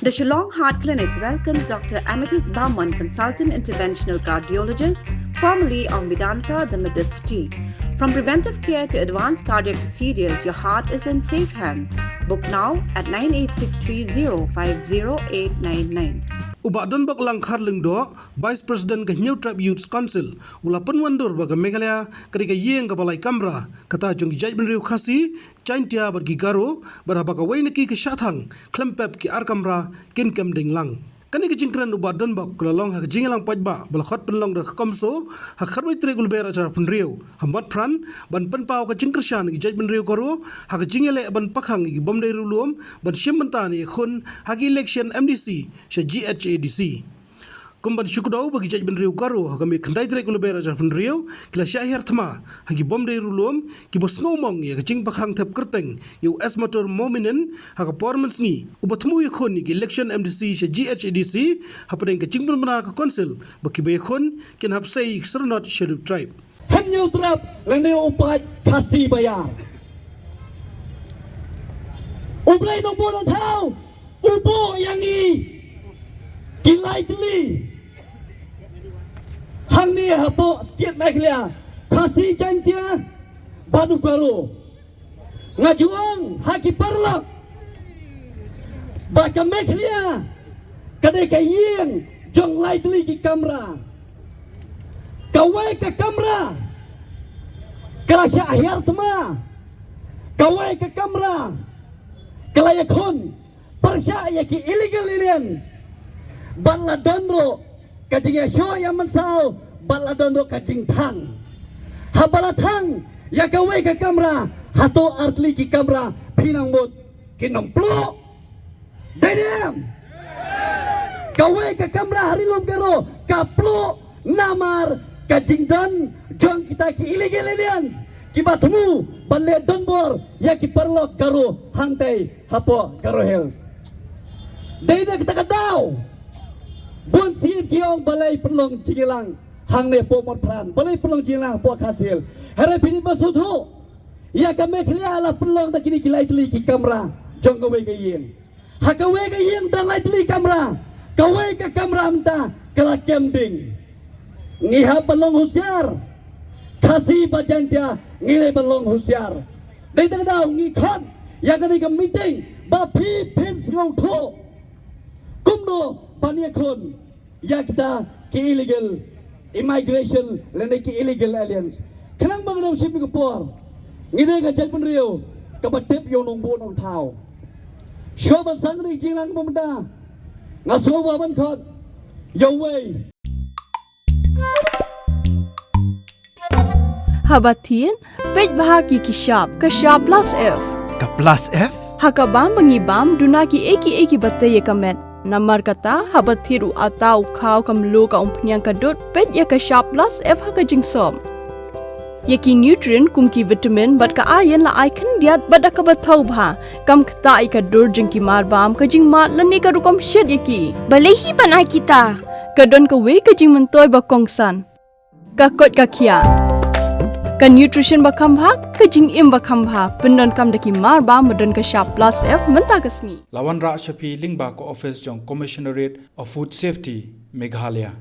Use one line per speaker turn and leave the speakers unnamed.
The Shillong Heart Clinic welcomes Dr. Amethyst Barman, consultant interventional cardiologist, formerly of Medanta, the Medicity. From preventive care to advanced cardiac procedures, your heart is in safe hands. Book now at 9863050899.
Ubadon bak langkar lengdo, Vice President ke New Tribe Youth Council, ula penwandur baga Meghalaya ketika yeng ke balai kamra, kata jong jaj benriu khasi, caintia bagi garo, berhabaka wainaki ke syathang, klempep ki ar kamra, kin kem ding lang. Kani ke jingkran ubadon bak kulalong hak jingelang pajba, balakot penlong dah komso, hak kharwai tregul ber acara penriu, hambat pran, ban penpau ke jingkersyan ki jaj benriu karo, hak jingele ban pakhang ki bomdai ruluom, ban syembentani khun hak election MDC, sya GHADC. Kumban syukudau bagi jaj benriu karo, kami kandai tregul ber acara penriu, kila syahir thma, hak bomdai ruluom, ki bos ngomong ya ke jing pakhang tep kerteng, yu esmator mominen, hak performance ni, ubatmu ya khun ki election MDC sya GHADC, hapadeng ke jing penmana ke konsil, baki bay khun, kin hapsai serenot Shillong Tribe.
New Tribe lene upat kasih bayar. Ublay nong buong tao, ubo yang i, kilay tili. Hang ni hapo setiap Meghalaya kasih cantia badu karo. Ngajuang haki parlak. Baka Meghalaya kadai kayeng jong lay tili ki kamera. Kawai ke kamera, kerasa akhir tema. Kawai ke kamera, kelayakun persya ki illegal aliens. Batla dondro kajing show yang mensau, batla dondro kajing tang. Habala tang ya kawai ke kamera, hato artli ki kamera pinang mut kinam plo. Dedem. Kawai ke kamera hari lom karo kaplo namar kajing dan jong kita ki illegal aliens ki batmu balle donbor ya ki perlok karo hantai hapo karo hills deida kita kadau bon sir ki ong balai perlong cigilang hang ne po motran balai perlong cigilang po khasil hare pini masuthu ya ka Meghalaya ala perlong da kini kilai tli ki kamera jong ka we ka yeng ha ka we ka yeng da lai tli kamera ka we ka kamera mta kala kemding ngiha belong husyar kasih bajan dia ngile belong husyar dai tang dau ngikhat ya ka ni ka meeting ba phi pins ngau tho kumno bania khon ya kita ki illegal immigration lene ki illegal aliens khnang bang dong sim ko por ngide ka jaj penriu ka batep yo nong bo nong thau shoban sang ri jilang bomda ngaso ba ban khot yo way
Habatin, pej bahagi kishap, kashap plus F.
Ka plus F?
Hakabam bangibam dunaki eki bataye kamet. Namar kata habathiru atau kau kamlu ka umpnyang kadut pej ya kashap plus F haka jingsom. Yaki nutrient kumki vitamin bat ka ayen la aikan diat bat ka bathau bha. Kam kata ikadur jingki marbam ka jingmat lani ka rukom shed yaki. Balehi banai kita. Kadon ka we ka jing mentoy bakongsan. Kakot kakia. Ka nutrition bakam bhak ka jing im bakam bha pendon kam daki mar ba modon ka sharp plus F menta kasni
Lawan Ra Shafi Lingba ko office jong Commissionerate of Food Safety Meghalaya.